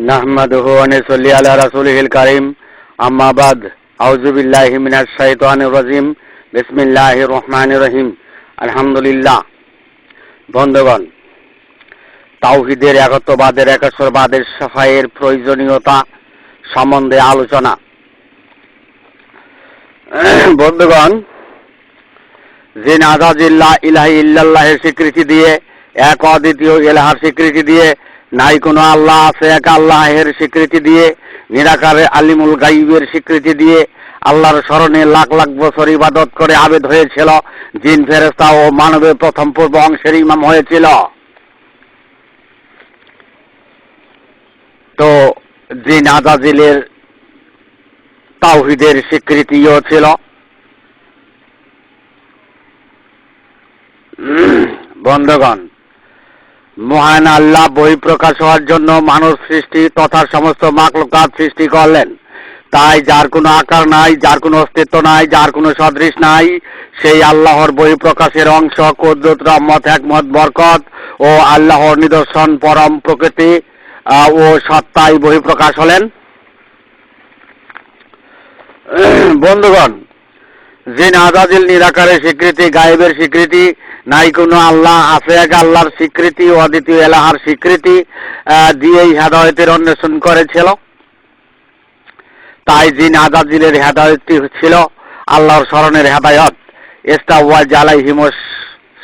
নাহমাদুহু ওয়া নুসাল্লি আলা রাসূলিহিল কারীম আম্মা বাদ আউযু বিল্লাহি মিনাশ শাইতানির রাজীম বিসমিল্লাহির রহমানির রহিম আলহামদুলিল্লাহ। বন্ধুগণ, তাওহীদের একত্ববাদের একেশ্বরবাদের সাফাইয়ের প্রয়োজনীয়তা সম্বন্ধে আলোচনা। বন্ধুগণ, জিন আযাজিল্লাহ ইলাহা ইল্লাল্লাহের স্বীকৃতি দিয়ে, এক অদ্বিতীয় ইলাহার স্বীকৃতি দিয়ে, নাই কোনো আল্লাহ আছে এক আল্লাহের স্বীকৃতি দিয়ে, নিরাকারে আলিমুল গাইবের স্বীকৃতি দিয়ে আল্লাহর স্মরণে লাখ লাখ বছর ইবাদত করে আবেদ হয়েছিল। জিন, ফেরেশতা ও মানবের প্রথম পূর্ব অংশের ইমাম হয়েছিল। তো জিন আযাজিলের তাওহীদের স্বীকৃতিও ছিল। বন্ধুগণ, মহান আল্লাহ বহিঃপ্রকাশ হওয়ার জন্য মানব সৃষ্টি তথা সমস্ত মাখলুকাত সৃষ্টি করলেন। তাই যার কোনো আকার নাই, যার কোনো অস্তিত্ব নাই, যার কোনো সদৃশ নাই, সেই আল্লাহর বহিঃপ্রকাশের অংশ, কুদরত, রহমত, হিকমত, বরকত ও আল্লাহর নিদর্শন পরম প্রকৃতি ও সত্তাই বহিঃপ্রকাশ হলেন। বন্ধুগণ, জিন আযাজিল নিরাকারের স্বীকৃতি, গায়েবের স্বীকৃতি, নাই কোনো আল্লাহ আছে এক আল্লাহর স্বীকৃতি, অদ্বিতীয় এলাহার স্বীকৃতি দিয়েই হেদায়েতের অন্বেষণ করেছিল। তাই জিন আযাজিলের হেদায়েতটি ছিল আল্লাহর স্মরণের হেদায়েত। ইস্তাওয়াজ আলাইহিমুশ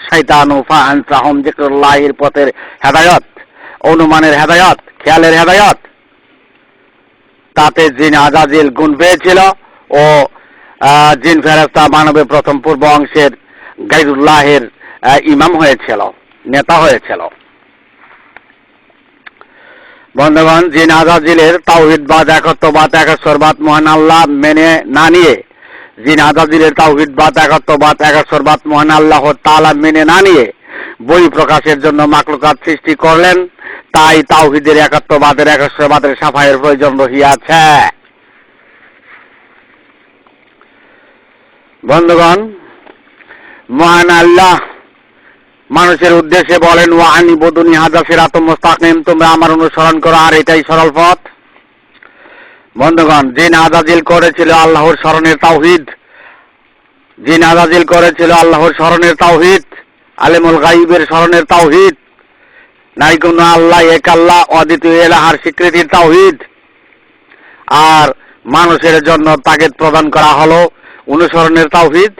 শাইতানু ফাআনসাহুম যিকরুল্লাহির পথের হেদায়েত, অনুমানের হেদায়েত, খেয়ালের হেদায়েত। তাতে জিন আযাজিল গুণ পেয়েছিল ও জিন ফেরেশতা মানবের প্রথম পূর্ব অংশের গায়রুল্লাহের ইমাম হয়েছিল, নেতা হয়েছিল। বন্ধুগণ, জিন আযাজিলের তাওহীদবাদ, একত্ববাদ, একেশ্বরবাদ মহান আল্লাহ মেনে না নিয়ে, জিন আযাজিলের তাওহীদবাদ, একত্ববাদ, একেশ্বরবাদ মহান আল্লাহ তাআলা মেনে না নিয়ে বহিঃপ্রকাশের জন্য মাখলুকাত সৃষ্টি করলেন। তাই তাওহীদের একত্ববাদের, একেশ্বরবাদের সাফাইয়ের প্রয়োজন রহিয়াছে। বন্ধুগণ, মহান আল্লাহ মানুষের উদ্দেশ্যে বলেন, ওয়া আনিবুদুনি হাযা সিরাতুম মুস্তাকিম, তোমরা আমার অনুসরণ করো আর এটাই সরল পথ। বন্ধুগণ, জিন আযাজিল করেছিল আল্লাহর স্মরণের তাওহীদ, জিন আযাজিল করেছিল আল্লাহর স্মরণের তাওহীদ, আলিমুল গায়বের স্মরণের তাওহীদ, নাই কোনো আল্লাহ এক আল্লাহ অদ্বিতীয় এলাহার স্বীকৃতির তাওহীদ। আর মানুষের জন্য তাগিদ প্রদান করা হলো অনুসরণের তাওহীদ,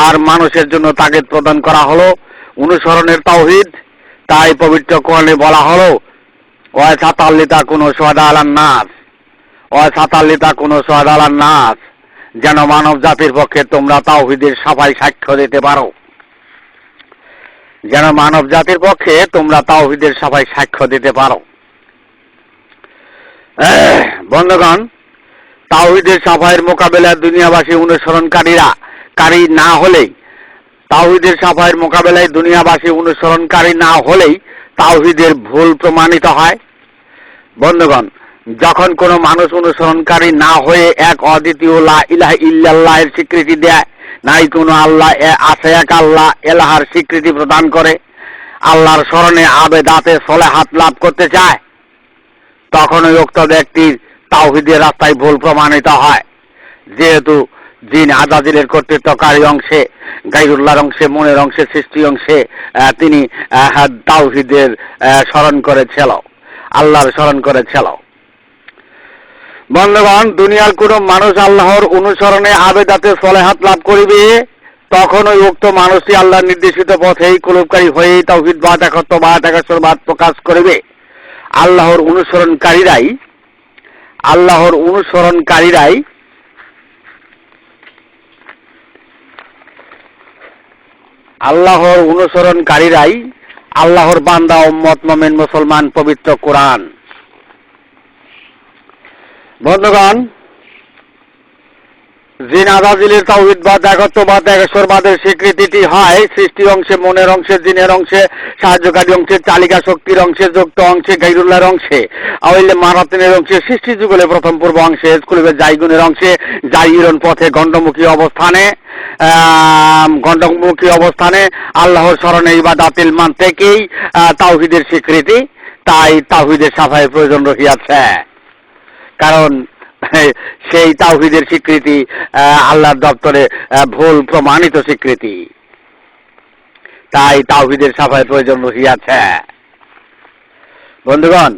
আর মানুষের জন্য তাগিদ প্রদান করা হলো অনুসরণের তাওহীদ। তাই পবিত্র কোরআনে বলা হলো, ওয়া সাতাল্লিতা কুনু শুহাদা আলান নাস, ওয়া সাতাল্লিতা কুনু শুহাদা আলান নাস, যেন মানব জাতির পক্ষে তোমরা তাওহীদের সাফাই সাক্ষ্য দিতে পারো, যেন মানব জাতির পক্ষে তোমরা তাওহীদের সাফাই সাক্ষ্য দিতে পারো। বন্ধুগণ, তাওহীদের সাফাইয়ের মোকাবেলায় দুনিয়াবাসী অনুসরণকারী না হলেই, তাওহীদের সাফাইয়ের মোকাবেলায় দুনিয়াবাসী অনুসরণকারী না হলেই তাওহীদের ভুল প্রমাণিত হয়। বন্ধুগণ, যখন কোনো মানুষ অনুসরণকারী না হয়ে এক অদ্বিতীয় লা ইলাহা ইল্লাল্লাহের স্বীকৃতি দেয়, নাই কোনো আল্লাহ আছে এক আল্লাহ এলাহার স্বীকৃতি প্রদান করে, আল্লাহর স্মরণে আবেদাতে সলেহাত লাভ করতে চায়, তখন ওই উক্ত ব্যক্তির তাওহীদের রাস্তায় ভুল প্রমাণিত হয়। যেহেতু জিন আযাজিলের কর্তৃত্বকারী অংশে, গায়রুল্লাহর অংশে, মনের অংশে, সৃষ্টি অংশে তিনি তাওহীদের স্মরণ করেছিল, আল্লাহর স্মরণ করেছিল। বন্ধুগণ, দুনিয়ার কোন মানুষ আল্লাহর অনুসরণে আবেদাতে সলেহাত লাভ করিবে, তখন ওই উক্ত মানুষটি আল্লাহর নির্দেশিত পথেই কুলুপকারী হয়েই তাওহীদবাদ, একত্ববাদ, একেশ্বরবাদ প্রকাশ করিবে। আল্লাহর অনুসরণকারীরাই আল্লাহর বান্দা, উম্মত, মুমিন, মুসলমান, পবিত্র কোরআন। বন্ধুগণ, জিন আযাজিলের তাওহীদবাদ, একত্ববাদ, একেশ্বরবাদের স্বীকৃতিটি হয় সৃষ্টি অংশে, মনের অংশে, জিনের অংশে, সাহায্যকারী অংশে, চালিকা শক্তির অংশে, যুক্ত অংশে, গায়রুল্লাহর অংশে, আওয়াইলে মারাতিনের অংশে, সৃষ্টি যুগলের প্রথম পূর্ব অংশে, স্কুলে জাইগুনের অংশে, জাইরন পথে গণ্ডমুখী অবস্থানে আল্লাহর স্মরণে ইবাদাতিল মান থেকেই তাওহীদের স্বীকৃতি। তাই তাওহীদের সাফাইয়ের প্রয়োজন রহিয়াছে। কারণ সেই তাওহীদের স্বীকৃতি আল্লাহর দপ্তরে ভুল প্রমাণিত স্বীকৃতি, তাই তাওহীদের সাফাইয়ের প্রয়োজন রহিয়াছে। বন্ধুগণ,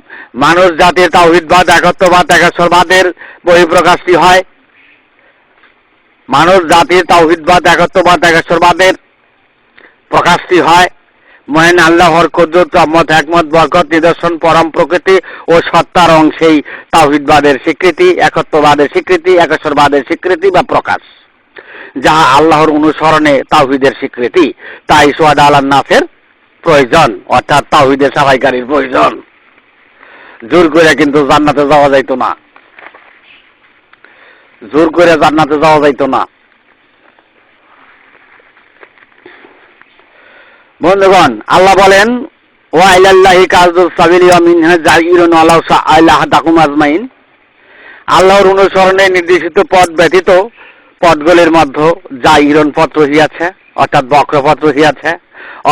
মানুষ জাতির তাওহীদবাদ, একত্ববাদ, একেশ্বরবাদের বহিঃপ্রকাশটি হয়। মানুষ জাতির তাওহীদবাদ, একত্ববাদ, একেশ্বরবাদের প্রকাশটি হয় মহান আল্লাহর কুদরত, রহমত, হিকমত, বরকত, নিদর্শন, পরম প্রকৃতি ও সত্তার অংশেই তাওহীদবাদের স্বীকৃতি, একত্ববাদের স্বীকৃতি, একেশ্বরবাদের স্বীকৃতি বা প্রকাশ, যাহা আল্লাহর অনুসরণে তাওহীদের স্বীকৃতি। তাই শুহাদা আলান নাসের প্রয়োজন, অর্থাৎ তাওহীদের সাফাইকারীর প্রয়োজন। জোর করে কিন্তু জান্নাতে যাওয়া যাইত না, জোর করে জান্নাতে যাওয়া যাইত না। বন্ধুগণ, আল্লাহ বলেন, ওয়া ইলাল্লাহি কাযুস সাবিলি ওয়া মিনহা জাইরুন আলাউ সাআলাহ তাকুম আজমাইন। আল্লাহর অনুসরণে নির্দেশিত পথ ব্যতীত পথগুলির মধ্যে জাইরুন পথ রহিয়াছে, অর্থাৎ বক্রপথ রহিয়াছে।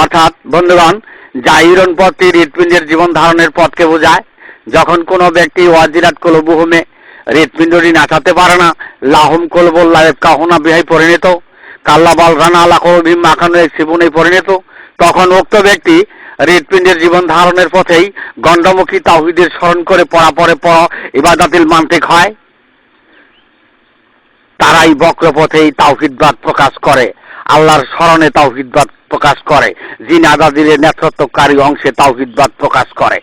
অর্থাৎ বন্ধুগণ, জাইরুন পথটি হৃৎপিণ্ডের জীবন ধারণের পথকে বোঝায়। যখন কোনো ব্যক্তি ওয়াজিরাত কলবুহুমে হৃৎপিণ্ডটি নাচাতে পারে না, লাহুম কলবুল লা ইয়াফকাহুনা বিহি পরিণত, কাল্লা বাল রানা আলা কলবিহিম মা কানু ইয়াকসিবুন পরিণত, তখন উক্ত ব্যক্তি হৃৎপিণ্ডের জীবন ধারণের পথেই গণ্ডমুখী তাওহীদের স্মরণ করে পরাপরে ইবাদাতিল মান্তিক হয়। তারাই বক্রপথেই তাওহীদবাদ প্রকাশ করে, আল্লাহর স্মরণে তাওহীদবাদ প্রকাশ করে, জিন আজাজিলের নেতৃত্বকারী অংশে তাওহীদবাদ প্রকাশ করে।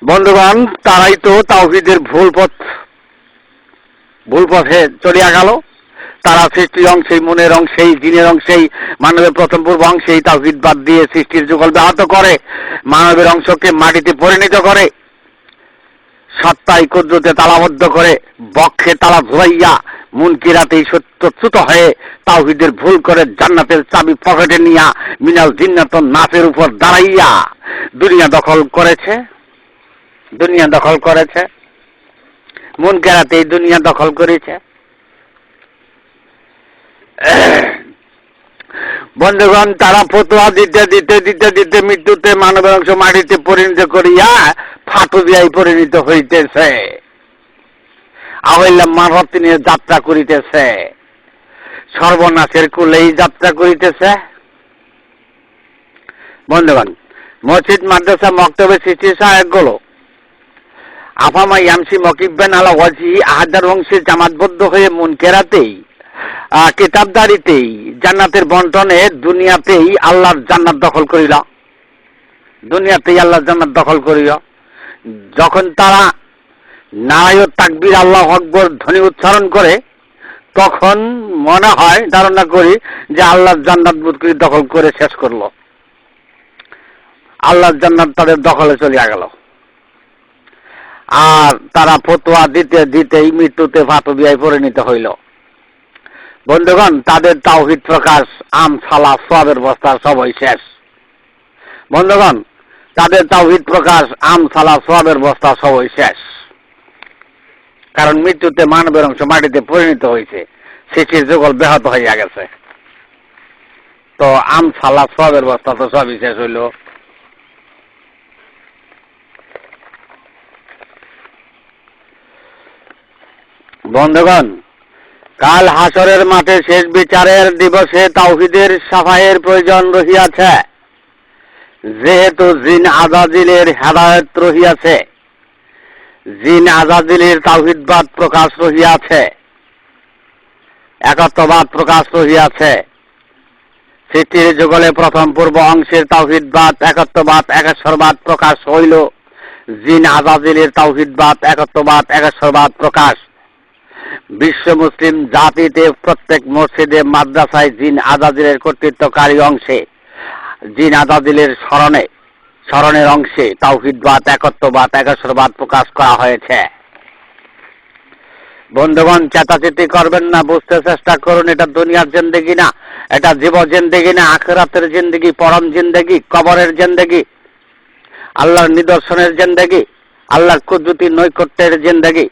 বন্ধুগণ, তারাই তো তাওহীদের ভুল পথে চলিয়া গেল। তারা সৃষ্টির অংশেই, মনের অংশেই, জিনের অংশেই, মানবের প্রথম পূর্ব অংশেই তাওহীদবাদ দিয়ে সৃষ্টির যুগল ব্যাহত করে, মানবের অংশকে মাটিতে পরিণত করে, সত্তায় কুদরতে তালাবদ্ধ করে, বক্ষে তালা ঝুলাইয়া মুনকিরাতেই সত্যচ্যুত হয়ে তাওহীদের ভুল করে জান্নাতের চাবি পকেটে নিয়া মিনাল জিন্নাতুন নাসের উপর দাঁড়াইয়া দুনিয়া দখল করেছে, মুনকিরাতেই দুনিয়া দখল করেছে। বন্ধুগণ, তারা ফতোয়া দিতে মৃত্যুতে মানবের অংশ মাটিতে পরিণত করিয়া ফাটুবিয়ায় পরিণত হইতেছে, আওয়াইল্লা মারফত নিয়ে যাত্রা করিতেছে, সর্বনাশের কুলেই যাত্রা করিতেছে। বন্ধুগণ, মসজিদ, মাদ্রাসা, মক্তবে সৃষ্টি সহায়কগুলো আফামা ইয়ামসি মকিববেন আলা ওয়াজি আহাদার অংশে জামাতবদ্ধ হয়ে মুনকেরাতেই, কিতাবদারিতেই, জান্নাতের বন্টনে দুনিয়াতেই আল্লাহর জান্নাত দখল করিল, যখন তারা নারায়ণ তাকবীর আল্লাহু আকবার ধ্বনি উচ্চারণ করে, তখন মনে হয়, ধারণা করি যে আল্লাহর জান্নাত দখল করে শেষ করলো, আল্লাহর জান্নাত তাদের দখলে চলিয়া গেল। আর তারা ফতোয়া দিতেই মৃত্যুতে ফাটুবিয়ায় পরিণত হইল। বন্ধুগণ, তাদের তাওহীদ প্রকাশ, আমসালা, সওয়াবের বস্তা সবই শেষ। বন্ধুগণ, তাদের তাওহীদ প্রকাশ, আমসালা, সওয়াবের বস্তা সবই শেষ। কারণ মৃত্যুতে মানবের অংশ মাটিতে পরিণত হয়েছে, সৃষ্টির যুগল ব্যাহত হইয়া গেছে। তো আমসালা, সওয়াবের বস্তা তো সবই শেষ হইল। বন্ধুগণ, কাল হাসরের মাঠে শেষ বিচারের দিবসে তাওহীদের সাফাইয়ের প্রয়োজন রহিয়াছে। যেহেতু জিন আজাজিলের হেদায়েত রহিয়াছে, জিন আজাজিলের তাওহীদবাদ প্রকাশ রহিয়াছে, একত্ববাদ প্রকাশ রহিয়াছে। সৃষ্টির যুগলে প্রথম পূর্ব অংশের তাওহীদবাদ, একত্ববাদ, একেশ্বরবাদ প্রকাশ হইল। জিন আজাজিলের তাওহীদবাদ, একত্ববাদ, একেশ্বরবাদ প্রকাশ। বিশ্ব মুসলিম জাতিতে প্রত্যেক মসজিদে, মাদ্রাসায় জিন আজাজিলের কর্তৃত্বকারী অংশে, জিন আজাজিলের স্মরণের অংশে তাওহীদবাদ, একত্ববাদ, একেশ্বরবাদ প্রকাশ করা হয়েছে। বন্ধুগণ, চেতাচেতি করবেন না, বুঝতে চেষ্টা করুন, এটা দুনিয়ার জিন্দেগি না, এটা জীব জিন্দেগি না, আখিরাতের জিন্দেগি, পরম জিন্দেগি, কবরের জিন্দেগি, আল্লাহর নিদর্শনের জিন্দেগি, আল্লাহর কুদরতি নৈকট্যের জিন্দেগি।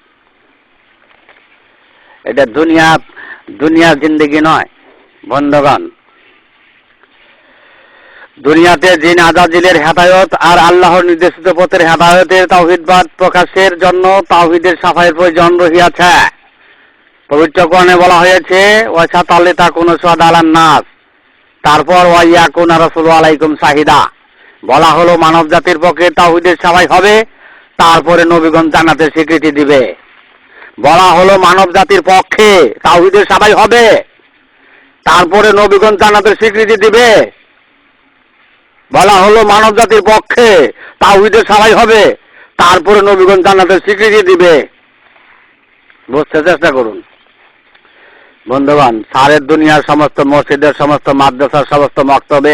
এটা দুনিয়ার জিন্দেগি নয়। বন্ধুগণ, দুনিয়াতে জিন আজাজিলের হেদায়ত আর আল্লাহর নির্দেশিত পথের হেদায়তের তাওহীদবাদ প্রকাশের জন্য তাওহীদের সাফাইয়ের প্রয়োজন রহিয়াছে। পবিত্র কোরআনে বলা হয়েছে ওয়াসাতাল্লি তাকুনু সুহাদা'আলান নাস, তারপর ওয়াইয়াকুনা রাসূলু আলাইকুম শাহিদা। বলা হলো মানব জাতির পক্ষে তাওহীদের সাফাই হবে, তারপরে নবীগণ জান্নাতের স্বীকৃতি দিবে। বলা হলো মানব জাতির পক্ষে তাওহীদের সাফাই হবে, তারপরে নবীগণ জান্নাতের স্বীকৃতি দিবে। বলা হলো মানব জাতির পক্ষে তাওহীদের সাফাই হবে, তারপরে নবীগণ জান্নাতের স্বীকৃতি দিবে। বুঝতে চেষ্টা করুন বন্ধুগণ। সারের দুনিয়ার সমস্ত মসজিদের সমস্ত মাদ্রাসার সমস্ত মক্তবে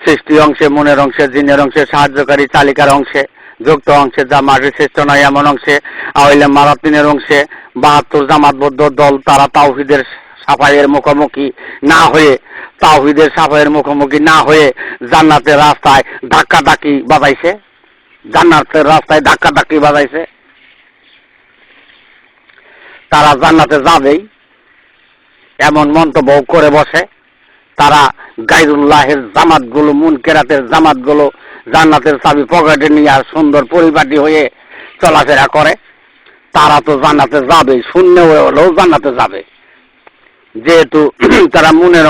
সৃষ্টি অংশে, মনের অংশে, জিনের অংশে, সাহায্যকারী চালিকার অংশে, যুক্ত অংশে, যা মাটির সৃষ্ট নয় এমন অংশে, আওয়াইলে মারাতিনের অংশে 72 জামাতবদ্ধ দল তারা তাওহীদের সাফাইয়ের মুখোমুখি না হয়ে, তাওহীদের সাফাইয়ের মুখোমুখি না হয়ে জান্নাতের রাস্তায় ধাক্কাধাক্কি বাজাইছে। জান্নাতের রাস্তায় ধাক্কাধাক্কি বাজাইছে। তারা জান্নাতে যাবেই এমন মন্তব্য করে বসে। তারা গায়রুল্লাহের জামাতগুলো, মুনকেরাতের জামাতগুলো জান্নাতের চাবি পকেটে নিয়ে আর সুন্দর পরিপাটি হয়ে চলাফেরা করে। তারা তো জান্নাতে যাবে, শূন্য হলেও জান্নাতে যাবে। যেহেতু তারা মনের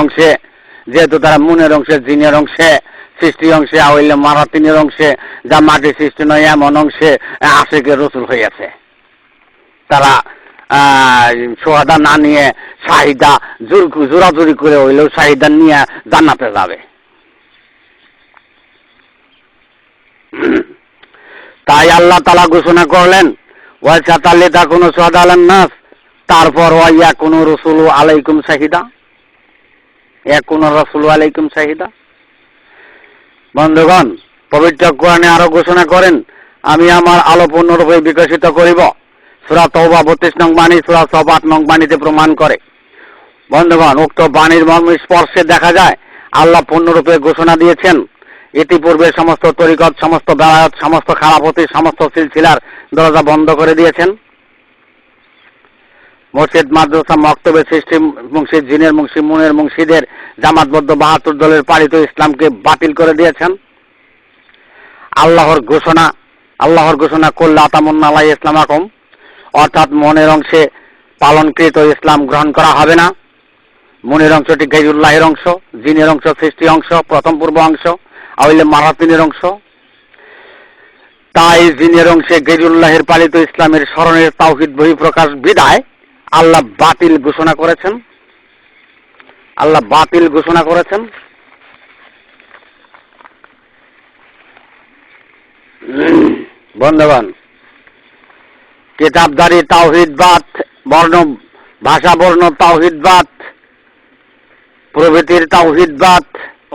অংশে, জিনের অংশে, সৃষ্টি অংশে, আওয়াইলে মারাতিনের অংশে, যা মাটির সৃষ্টি নয় এমন অংশে আশিকে রসুল হয়েছে। তারা সোহাদা না নিয়ে শাহিদা জোরাজুরি করে হইলেও শাহিদা নিয়ে জান্নাতে যাবে। তাই আল্লাহ তাআলা ঘোষণা করলেন ওয়াসাতাল্লি তাকুনু সুহাদা'আলান নাস, তারপর ওয়াইয়াকুনু রাসূলু আলাইকুম শাহিদা, ইয়াকুনু রাসূলু আলাইকুম শাহিদা। বন্ধুগণ, পবিত্র কোরআনে আরো ঘোষণা করেন আমি আমার আলো পূর্ণরূপে বিকশিত করিব। সূরা তাওবা 32 নং বাণী, সূরা সাফ 8 নং বাণীতে প্রমাণ করে। বন্ধুগণ, উক্ত বাণীর মর্ম স্পর্শে দেখা যায় আল্লাহ পূর্ণরূপে ঘোষণা দিয়েছেন। ইতিপূর্বে সমস্ত তরিকত, সমস্ত বেলায়ত, সমস্ত খারাপতি, সমস্ত সিলসিলার দরজা বন্ধ করে দিয়েছেন। মসজিদ, মাদ্রাসা, মক্তবে সৃষ্টি মুন্সিদ, জিনের মুন্সি, মুনের মুন্সিদের জামাতবদ্ধ 72 দলের পালিত ইসলামকে বাতিল করে দিয়েছেন। আল্লাহর ঘোষণা করলে আতামুন্না আলাই ইসলামাকুম, অর্থাৎ মনের অংশে পালনকৃত ইসলাম গ্রহণ করা হবে না। মনের অংশটি গায়রুল্লাহের অংশ, জিনের অংশ সৃষ্টি অংশ, প্রথম পূর্ব অংশ, আওয়াইলে মারাতিনের অংশ। তাই জিনের অংশে গায়রুল্লাহের পালিত ইসলামের স্মরণের তাওহীদ বহিঃপ্রকাশ বিদায় আল্লাহ বাতিল ঘোষণা করেছেন। বন্ধুগণ, কিতাবদারি তাওহীদবাদ, ভাষা বর্ণ তাওহীদবাদ, প্রভৃতির তাওহীদবাদ,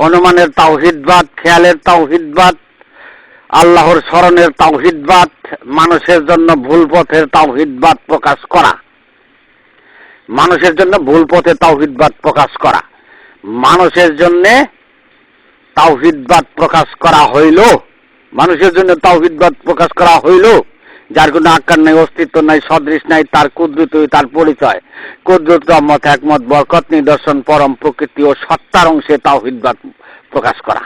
অনুমানের তাওহীদবাদ, খেয়ালের তাওহীদবাদ, আল্লাহর স্মরণের তাওহীদবাদ, মানুষের জন্য ভুল পথের তাওহীদবাদ প্রকাশ করা। মানুষের জন্য ভুল পথে তাওহীদবাদ প্রকাশ করা, মানুষের জন্য তাওহীদবাদ প্রকাশ করা হইল, মানুষের জন্য তাওহীদবাদ প্রকাশ করা হইল, যার কোনো আকার নাই, অস্তিত্ব নাই, সদৃশ নাই, তার কুদরতই তার পরিচয়। কুদরত, রহমত, হিকমত, বরকত, নিদর্শন, পরম প্রকৃতি ও সত্তার অংশে তাওহীদবাদ প্রকাশ করা।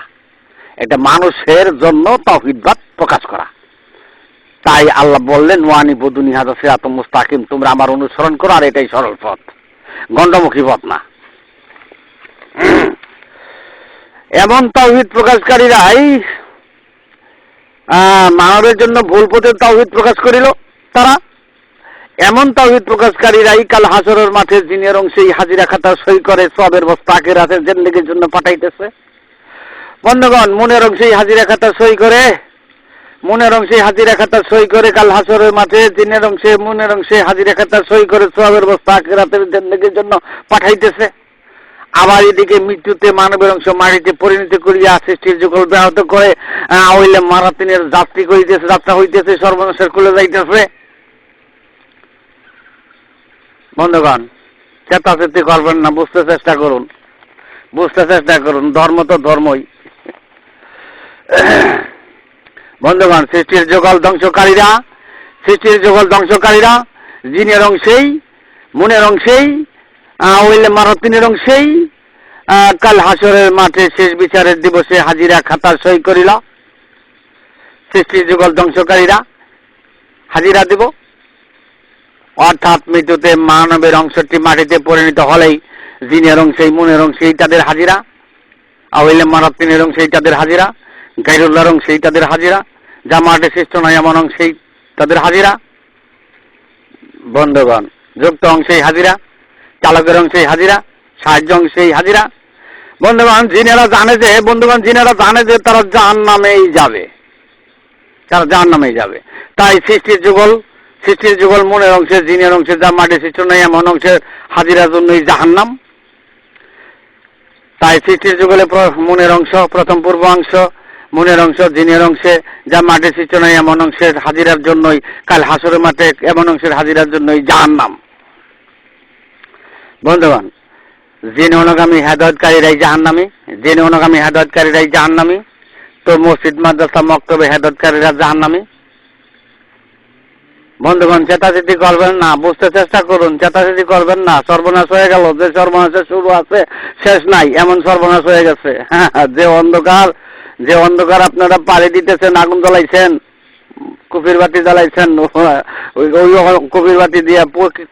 এটা মানুষের জন্য তাওহীদবাদ প্রকাশ করা। তাই আল্লাহ বললেন ওয়ানিবুদুনি হাযা সিরাতুম মুস্তাকিম, তোমরা আমার অনুসরণ করো আর এটাই সরল পথ, গণ্ডমুখী পথ না। এমন তাওহীদ প্রকাশকারীরাই মানবের জন্য ভুল পথের তাওহীদ প্রকাশ করিল। তারা এমন তাওহীদ প্রকাশকারীরাই কাল হাসরের মাঠে জিনের অংশেই হাজিরা খাতা সই করে সবের বস্তা আখিরাতের জিন্দেগির জন্য পাঠাইতেছে। বন্ধুগণ, মনের অংশেই হাজিরা খাতা সই করে কাল হাসরের মাঠে জিনের অংশে, মনের অংশে হাজিরা খাতা সই করে সবের বস্তা আখিরাতের জিন্দেগির জন্য পাঠাইতেছে। আবার এদিকে মৃত্যুতে মানবের অংশ মাটিতে পরিণত করিয়া সৃষ্টির যুগল ব্যাহত করে ওইলে মারাতিনের যাত্রা হইতেছে, সর্বনাশের খুলে যাইতেছে। বন্ধুগণ, চেতাচেতি করবেন না, বুঝতে চেষ্টা করুন। ধর্ম তো ধর্মই। বন্ধুগণ, সৃষ্টির যুগল ধ্বংসকারীরা জিনের অংশেই, মনের অংশেই, ওইলে মারাতিনের অংশেই কাল হাসরের মাঠে শেষ বিচারের দিবসে হাজিরা খাতার সই করিল। সৃষ্টির যুগল ধ্বংসকারীরা হাজিরা দিব, অর্থাৎ মৃত্যুতে মানবের অংশটি মাটিতে পরিণত হলেই জিনের অংশেই মনের অংশেই তাদের হাজিরা, আওয়াইলে মারাত্তিনের অংশেই তাদের হাজিরা, গাইরুল্লাহর অংশেই তাদের হাজিরা, যা মাঠে সৃষ্ট নয় এমন অংশেই তাদের হাজিরা। বন্ধুগণ, যুক্ত অংশেই হাজিরা, চালকের অংশেই হাজিরা, সাহায্য অংশেই হাজিরা। বন্ধুগণ, জিনেরা জানে যে তারা জাহান্নামেই যাবে, তারা জাহান্নামেই যাবে। তাই সৃষ্টির যুগল মনের অংশে, জিনের অংশে, যা মাটি সৃষ্ট নয় এমন অংশের হাজিরার জন্যই জাহান্নাম। তাই সৃষ্টির যুগলে মনের অংশ, প্রথম পূর্বাংশ মনের অংশ, জিনের অংশে, যা মাটি সৃষ্ট নয় এমন অংশের হাজিরার জন্যই কাল হাসরের মাঠে এমন অংশের হাজিরার জন্যই জাহান্নাম। বন্ধুগণ, জিন অনুগামী হেদায়েতকারীরাই জাহান্নামী, তো মসজিদ মাদ্রাসা মক্তবে হেদায়েতকারীরা জাহান্নামী। বন্ধুগণ, চেতাচেতি করবেন না, বুঝতে চেষ্টা করুন, চেতাচেতি করবেন না। সর্বনাশ হয়ে গেল, যে সর্বনাশের শুরু আছে শেষ নাই এমন সর্বনাশ হয়ে গেছে। হ্যাঁ, যে অন্ধকার আপনারা পাড়ি দিতেছেন, আগুন জ্বালাইছেন, কুপির বাতি জ্বালাইছেন, ওই কুপির বাতি দিয়ে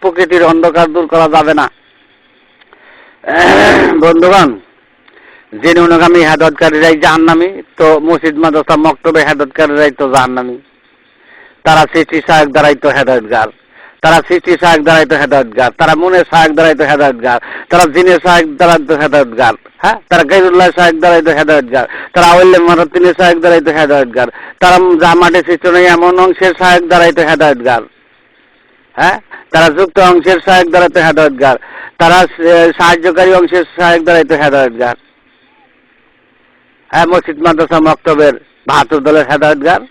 প্রকৃতির অন্ধকার দূর করা যাবে না। বন্ধুগণ, জিন অনুগামী হেদায়েতকারীরাই জাহান্নামী, তো মসজিদ মাদ্রাসা মক্তবে হেদায়েতকারীরাই তো জাহান্নামী। তারা সৃষ্টি সহায়ক দ্বারাই তো হেদায়েতগার, তারা মনের সহায়ক দ্বারাই তো হেদায়েতগার, তারা জিনের সহায়ক দ্বারাই তো হেদায়েতগার। হ্যাঁ, তারা গায়রুল্লাহ সহায়ক দ্বারাই তো হেদায়েতগার, তারা আওয়াইলে মারাত্তিনের সহায়ক দ্বারাই তো হেদায়েতগার, তারা যা মাঠে সৃষ্ট নয় এমন অংশের সহায়ক দ্বারাই তো হেদায়েতগার। হ্যাঁ, তারা যুক্ত অংশের সহায়ক দ্বারাই তো হেদায়েতগার, তারা সাহায্যকারী অংশের সহায়ক দ্বারাই তো হেদায়েতগার। হ্যাঁ, মসজিদ মাদ্রাসা মক্তবের ৭২ দলের হেদায়েতগার।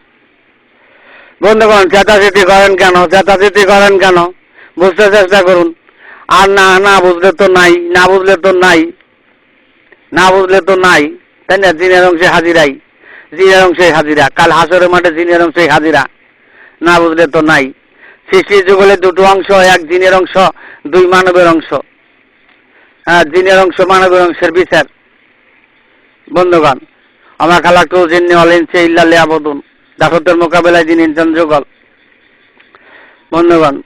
বন্ধুগণ, চেতাচেতি করেন কেন? বুঝতে চেষ্টা করুন। আর না বুঝলে তো নাই, তাই না? জিনের অংশে হাজিরা, কাল হাসরের মাঠে জিনের অংশে হাজিরা, না বুঝলে তো নাই। সৃষ্টির যুগলে দুটো অংশ, এক জিনের অংশ, দুই মানবের অংশ। হ্যাঁ, জিনের অংশ মানবের অংশের বিচার। বন্ধুগণ, আমার খালাকু জিন্নি অলিনছে ইল্লা লিয়াবুদুন, দাসত্বের মোকাবেলায় জিন ইনসান যুগল। বন্ধুগণ,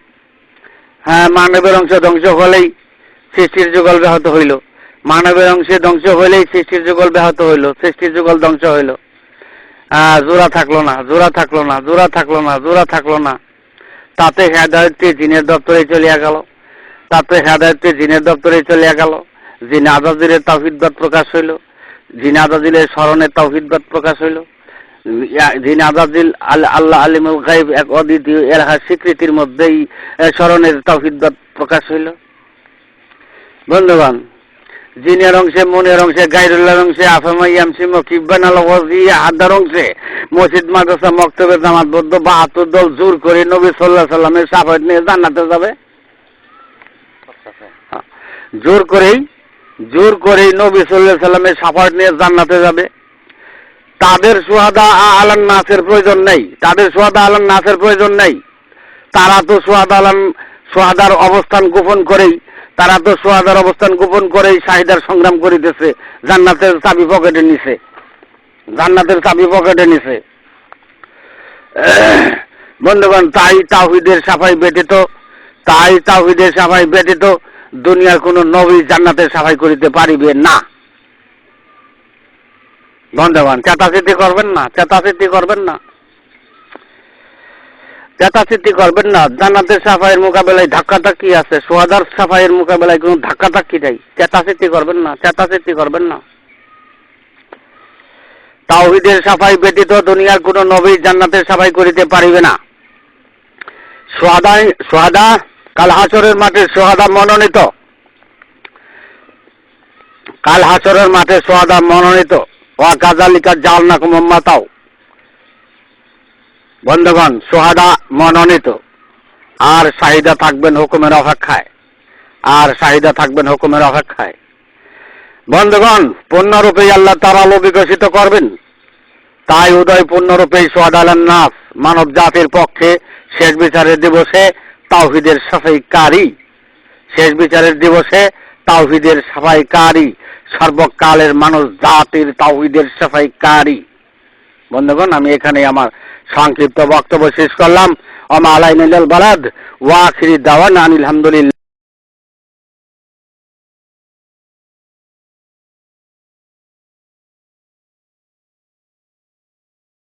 হ্যাঁ, মানবের অংশ ধ্বংস হলেই সৃষ্টির যুগল ব্যাহত হইল, মানবের অংশে ধ্বংস হইলেই সৃষ্টির যুগল ব্যাহত হইল, সৃষ্টির যুগল ধ্বংস হইল। জোড়া থাকলো না। তাতে হেদায়েতটি জিনের দপ্তরে চলিয়া গেল, জিন আজাজিলের তাওহীদবাদ প্রকাশ হইল, জিন আজাজিলের স্মরণের তাওহীদবাদ প্রকাশ হইল। জিন আজাজিল আল্লাহ আলিমুল গায়ব এক অদ্বিতীয় এলাহার স্বীকৃতির মধ্যেই স্মরণের তাওহীদবাদ প্রকাশ হইল। বন্ধুগণ, জিনের অংশে, মনের অংশে, গায়রুল্লাহর অংশে, আফামাইয়ামসি মুকিব্বান আল ওয়াজিয়া হাদার অংশে মসজিদ মাদ্রাসা মক্তবে জামাতবদ্ধ ৭২ দল জোর করে নবী সাল্লাল্লাহু আলাইহি সাল্লামের শাফায়াত নিয়ে জান্নাতে যাবে। জোর করেই নবী সাল্লাল্লাহু আলাইহি সাল্লামের শাফায়াত নিয়ে জান্নাতে যাবে। তাদের শুহাদা আলান নাসের প্রয়োজন নেই, তারা তো শুহাদার অবস্থান গোপন করেই শাহিদার সংগ্রাম করিতেছে, জান্নাতের চাবি পকেটে নিছে। বন্ধুগণ, তাই তাওহীদের সাফাই ব্যতীত দুনিয়ার কোন নবী জান্নাতের সাফাই করিতে পারিবে না। বন্ধুগণ, চেতাচেতি করবেন না। জান্নাতের সাফাইয়ের মোকাবেলায় ধাক্কাধাক্কি আছে, শুহাদার সাফাইয়ের মোকাবেলায় কোনো ধাক্কাধাক্কি নাই। চেতাচেতি করবেন না। তাওহীদের সাফাই ব্যতীত দুনিয়ার কোন নবী জান্নাতের সাফাই করিতে পারিবে না। শুহাদা কাল হাসরের মাঠে মনোনীত, ওয়া কাযালিকা জাআলনাকুম উম্মাতাও। বন্ধুগণ, শুহাদা মনোনীত, আর শাহিদা থাকবেন হুকুমের অপেক্ষায়। বন্ধুগণ, পূর্ণরূপেই আল্লাহ তাআলা বিকশিত করবেন, তাই উদয় পূর্ণরূপেই শুহাদা আলান নাস, মানব জাতির পক্ষে শেষ বিচারের দিবসে তাওহীদের সাফাইকারী, সর্বকালের মানুষ জাতির তাওহীদের সাফাইকারী। বন্ধুগণ, আমি এখানে আমার সংক্ষিপ্ত বক্তব্য শেষ করলাম। ওয়া মা আলাইনা ইল্লাল বালাগ ওয়া আখিরি দাওয়ানা আনিল হামদুলিল্লাহ।